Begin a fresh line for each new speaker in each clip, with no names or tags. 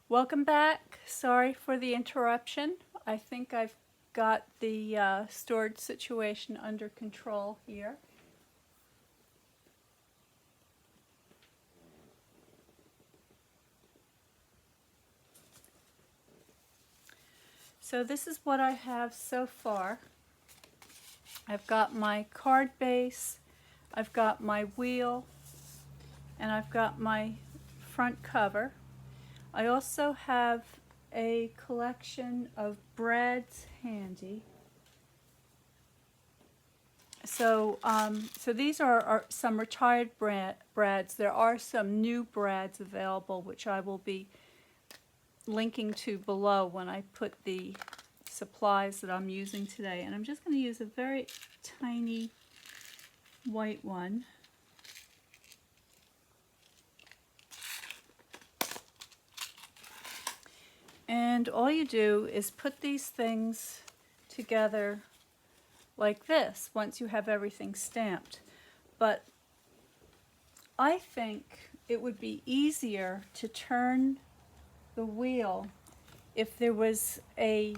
Welcome back. Sorry for the interruption. I think I've got the storage situation under control here. So this is what I have so far. I've got my card base, I've got my wheel, and I've got my front cover. I also have a collection of brads handy. So these are some retired brads. There are some new brads available, which I will be linking to below when I put the supplies that I'm using today. And I'm just going to use a very tiny white one. And all you do is put these things together like this once you have everything stamped. But I think it would be easier to turn the wheel if there was a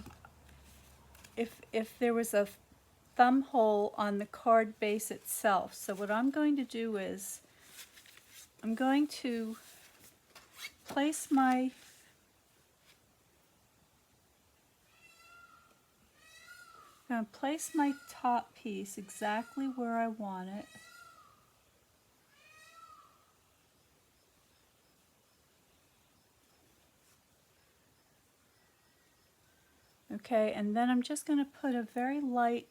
thumb hole on the card base itself. So what I'm going to do is I'm going to place my top piece exactly where I want it. Okay, and then I'm just going to put a very light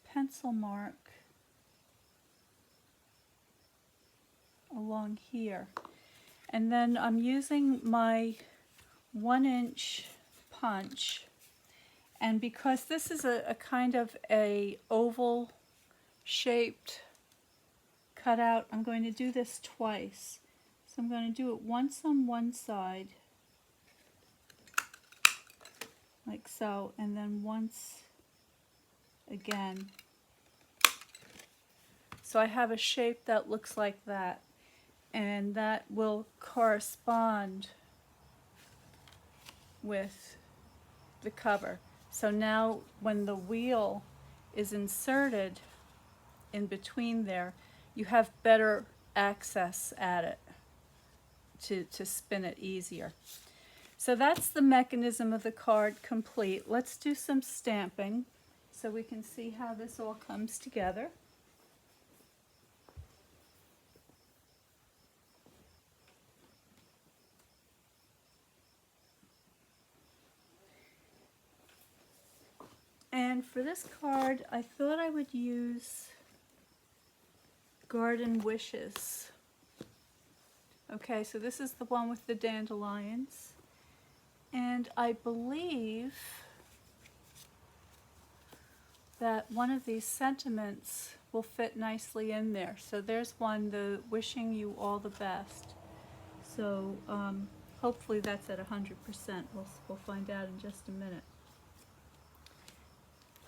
pencil mark along here. And then I'm using my 1-inch punch. And because this is a kind of a oval shaped cutout, I'm going to do this twice. So I'm going to do it once on one side, like so, and then once again. So I have a shape that looks like that, and that will correspond with the cover. So now when the wheel is inserted in between there, you have better access at it to spin it easier. So that's the mechanism of the card complete. Let's do some stamping so we can see how this all comes together. And for this card, I thought I would use Garden Wishes. Okay, so this is the one with the dandelions. And I believe that one of these sentiments will fit nicely in there. So there's one, the wishing you all the best. So hopefully that's at 100%. We'll find out in just a minute.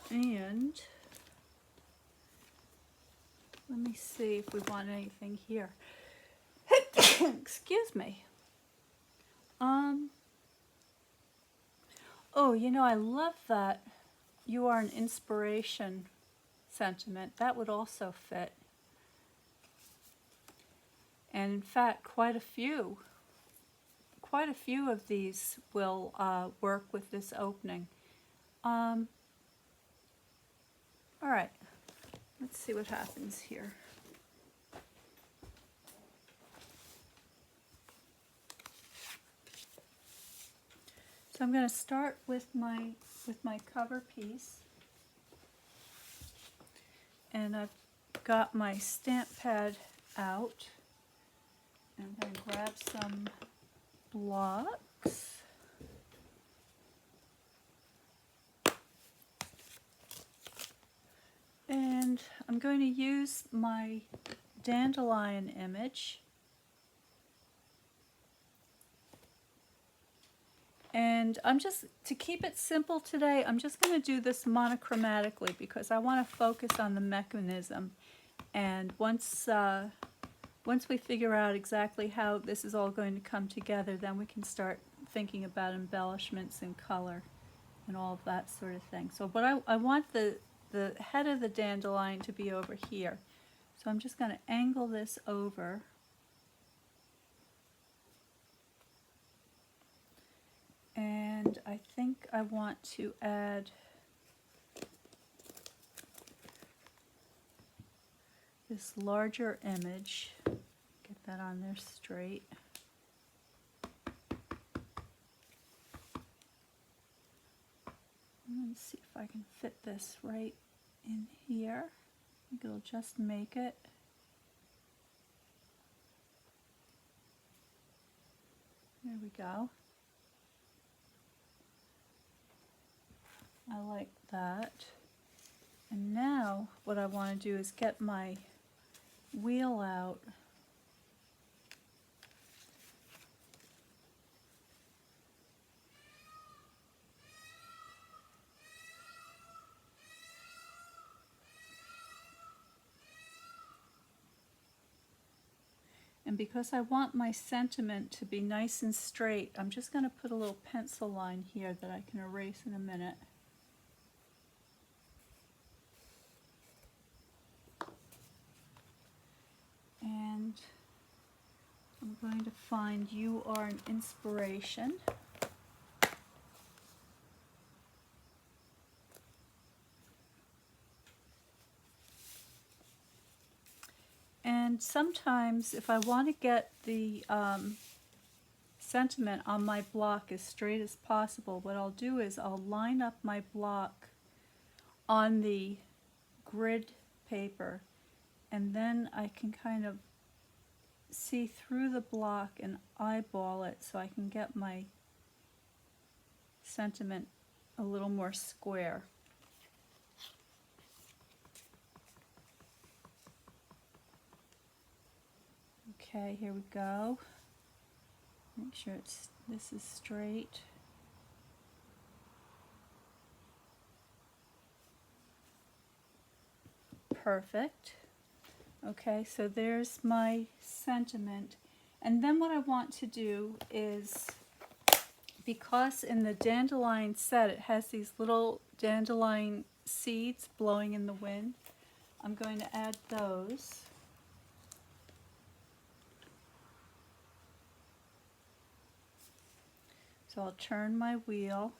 And let me see if we want anything here. Excuse me. Oh, you know, I love that you are an inspiration sentiment. That would also fit. And in fact, quite a few of these will work with this opening. All right, let's see what happens here. So I'm going to start with my cover piece, and I've got my stamp pad out. I'm going to grab some blocks. And I'm going to use my dandelion image. And I'm just, to keep it simple today, I'm just going to do this monochromatically because I want to focus on the mechanism. And once once we figure out exactly how this is all going to come together, then we can start thinking about embellishments and color and all of that sort of thing. So, but I want the head of the dandelion to be over here. So I'm just going to angle this over. And I think I want to add this larger image. Get that on there straight. Let's see if I can fit this right in here. I think it'll just make it. There we go. I like that. And now what I want to do is get my wheel out. And because I want my sentiment to be nice and straight, I'm just going to put a little pencil line here that I can erase in a minute. And I'm going to find "You Are an Inspiration." And sometimes if I want to get the sentiment on my block as straight as possible, what I'll do is I'll line up my block on the grid paper, and then I can kind of see through the block and eyeball it so I can get my sentiment a little more square. Okay, here we go. Make sure this is straight. Perfect. Okay, so there's my sentiment. And then what I want to do is, because in the dandelion set it has these little dandelion seeds blowing in the wind, I'm going to add those. So I'll turn my wheel.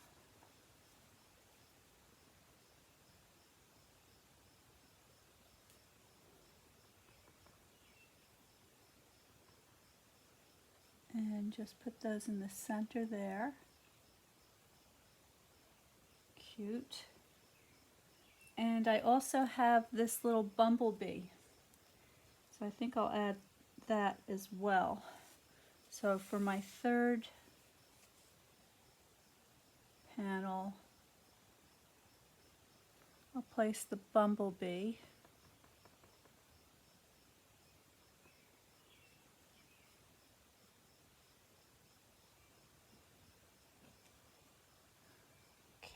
And just put those in the center there. Cute. And I also have this little bumblebee. So I think I'll add that as well. So for my third panel, I'll place the bumblebee.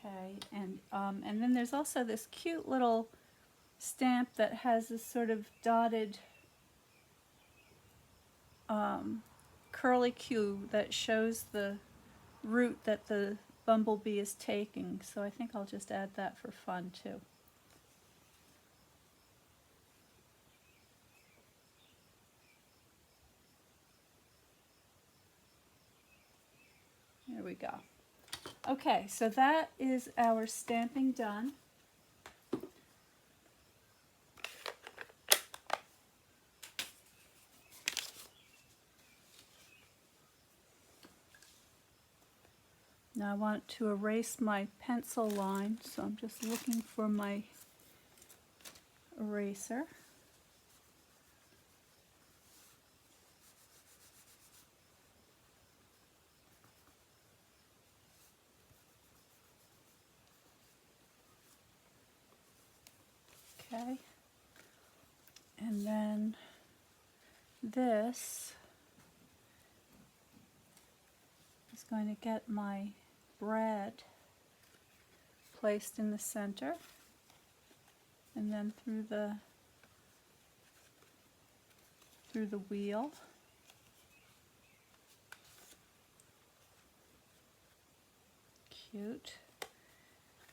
Okay, and then there's also this cute little stamp that has this sort of dotted curly Q that shows the route that the bumblebee is taking. So I think I'll just add that for fun too. There we go. Okay, so that is our stamping done. Now I want to erase my pencil line, so I'm just looking for my eraser. Okay, and then this is going to get my bread placed in the center, and then through the through the wheel. Cute.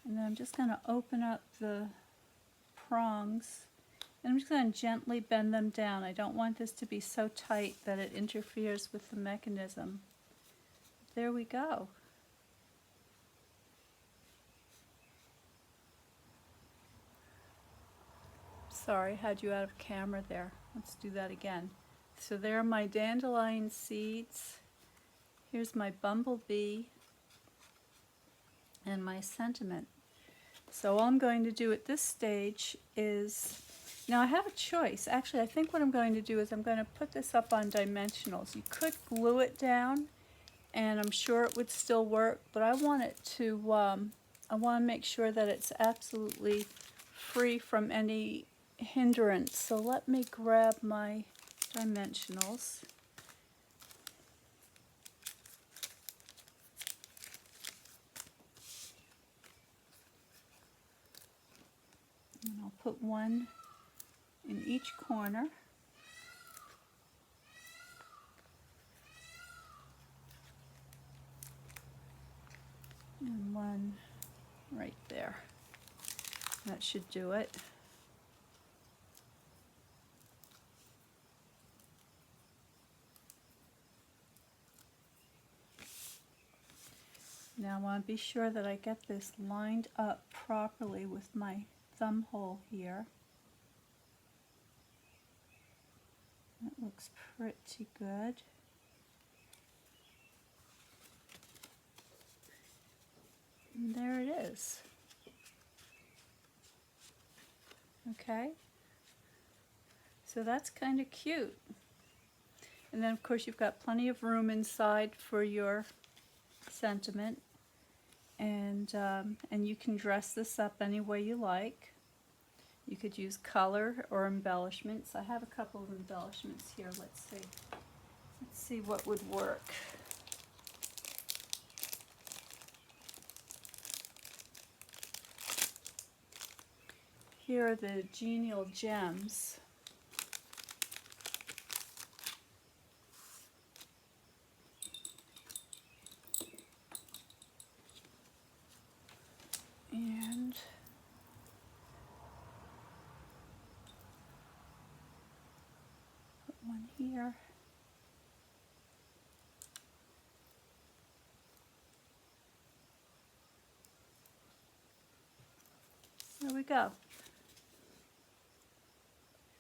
And then I'm just going to open up the prongs, and I'm just going to gently bend them down. I don't want this to be so tight that it interferes with the mechanism. There we go. Sorry, I had you out of camera there. Let's do that again. So there are my dandelion seeds. Here's my bumblebee and my sentiment. So all I'm going to do at this stage is, now I have a choice. Actually, I think what I'm going to do is I'm going to put this up on dimensionals. You could glue it down, and I'm sure it would still work, but I want it to, I want to make sure that it's absolutely free from any hindrance. So let me grab my dimensionals. And I'll put one in each corner. And one right there. That should do it. Now I want to be sure that I get this lined up properly with my thumb hole here. That looks pretty good. And there it is. Okay. So that's kind of cute. And then of course you've got plenty of room inside for your sentiment. And you can dress this up any way you like. You could use color or embellishments. I have a couple of embellishments here. Let's see. Let's see what would work. Here are the genial gems. And put one here. There we go.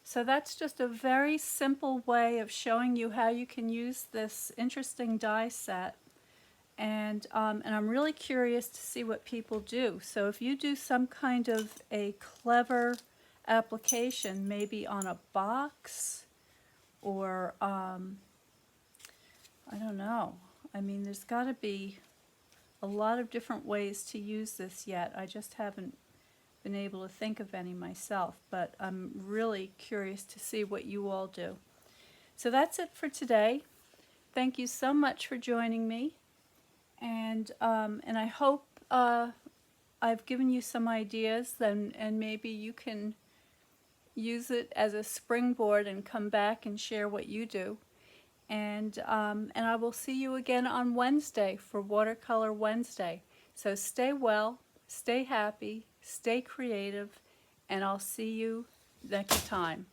So that's just a very simple way of showing you how you can use this interesting die set. And I'm really curious to see what people do. So if you do some kind of a clever application, maybe on a box, or I don't know. I mean, there's got to be a lot of different ways to use this yet. I just haven't been able to think of any myself, but I'm really curious to see what you all do. So that's it for today. Thank you so much for joining me. And I hope I've given you some ideas, and maybe you can use it as a springboard and come back and share what you do. And I will see you again on Wednesday for Watercolor Wednesday. So stay well, stay happy, stay creative, and I'll see you next time.